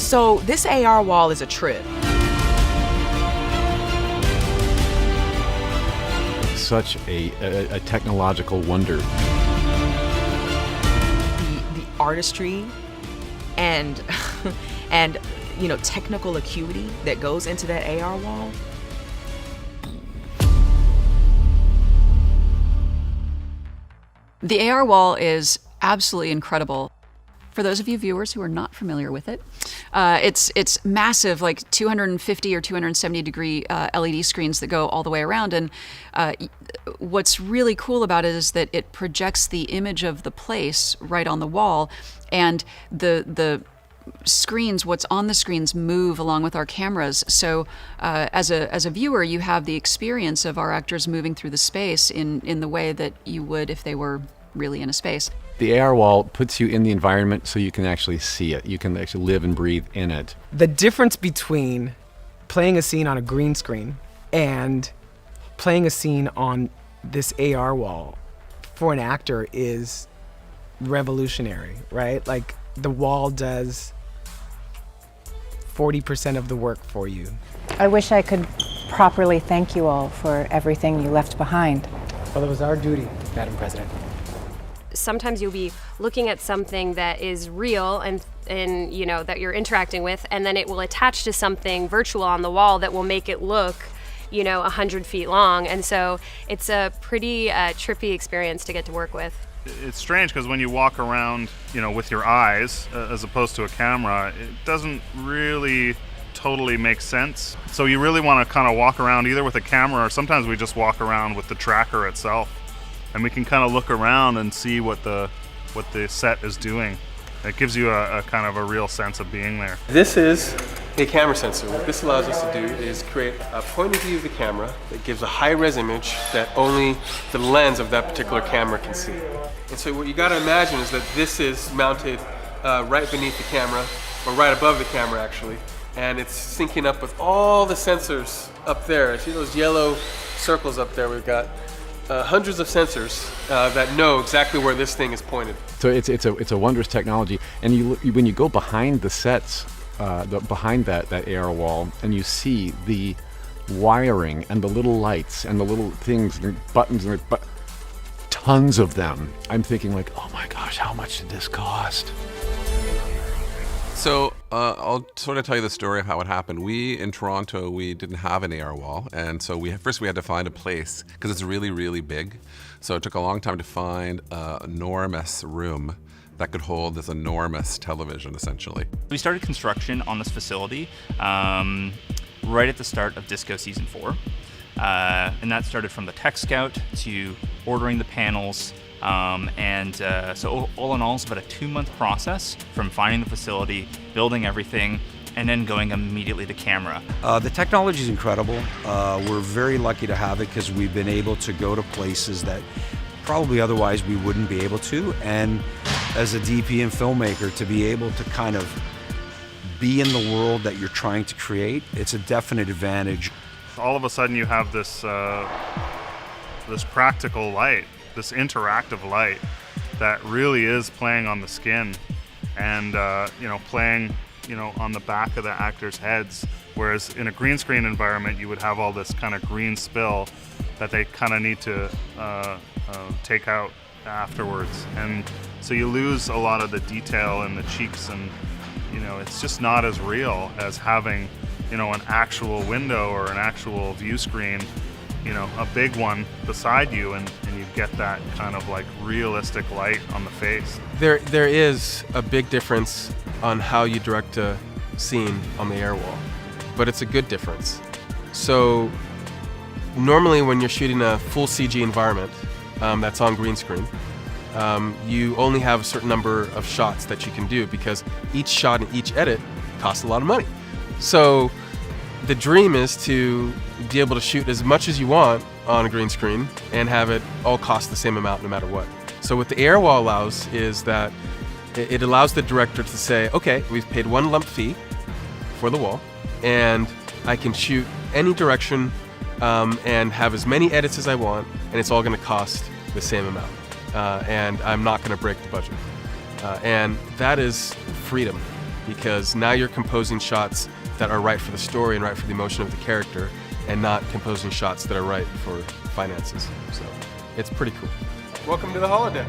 So this AR wall is a trip. Such a technological wonder. The artistry and and technical acuity that goes into that AR wall. The AR wall is absolutely incredible. For those of you viewers who are not familiar with it, it's massive, like 250 or 270 degree LED screens that go all the way around. And what's really cool about it is that it projects the image of the place right on the wall, and the screens, what's on the screens, move along with our cameras. So as a viewer, you have the experience of our actors moving through the space in the way that you would if they were really in a space. The AR wall puts you in the environment so you can actually see it. You can actually live and breathe in it. The difference between playing a scene on a green screen and playing a scene on this AR wall for an actor is revolutionary, right? Like, the wall does 40% of the work for you. I wish I could properly thank you all for everything you left behind. Well, it was our duty, Madam President. Sometimes you'll be looking at something that is real and that you're interacting with, and then it will attach to something virtual on the wall that will make it look 100 feet long. And so it's a pretty trippy experience to get to work with. It's strange because when you walk around with your eyes as opposed to a camera, it doesn't really totally make sense. So you really want to kind of walk around either with a camera, or sometimes we just walk around with the tracker itself. And we can kind of look around and see what the set is doing. It gives you a kind of a real sense of being there. This is a camera sensor. What this allows us to do is create a point of view of the camera that gives a high-res image that only the lens of that particular camera can see. And so what you got to imagine is that this is mounted right beneath the camera, or right above the camera actually, and it's syncing up with all the sensors up there. See those yellow circles up there? We've got hundreds of sensors that know exactly where this thing is pointed. So it's a wondrous technology. And when you go behind the sets, behind that AR wall, and you see the wiring and the little lights and the little things, and buttons, and tons of them. I'm thinking like, oh my gosh, how much did this cost? So I'll sort of tell you the story of how it happened. In Toronto, we didn't have an AR wall, and so first we had to find a place, because it's really, really big. So it took a long time to find an enormous room that could hold this enormous television, essentially. We started construction on this facility right at the start of Disco Season 4. And that started from the tech scout to ordering the panels. So all in all, it's about a 2-month process from finding the facility, building everything, and then going immediately to camera. The technology is incredible. We're very lucky to have it because we've been able to go to places that probably otherwise we wouldn't be able to. And as a DP and filmmaker, to be able to kind of be in the world that you're trying to create, it's a definite advantage. All of a sudden you have this practical light, this interactive light that really is playing on the skin and playing on the back of the actors' heads, whereas in a green screen environment you would have all this kind of green spill that they kind of need to take out afterwards, and so you lose a lot of the detail in the cheeks, and it's just not as real as having an actual window or an actual view screen, a big one beside you, and you get that kind of like realistic light on the face. There is a big difference on how you direct a scene on the air wall, but it's a good difference. So normally when you're shooting a full CG environment that's on green screen, you only have a certain number of shots that you can do because each shot and each edit costs a lot of money. So the dream is to be able to shoot as much as you want on a green screen and have it all cost the same amount no matter what. So what the air wall allows is that it allows the director to say, okay, we've paid one lump fee for the wall, and I can shoot any direction and have as many edits as I want, and it's all going to cost the same amount. And I'm not going to break the budget. And that is freedom. because now you're composing shots that are right for the story and right for the emotion of the character, and not composing shots that are right for finances. So it's pretty cool. Welcome to the holodeck.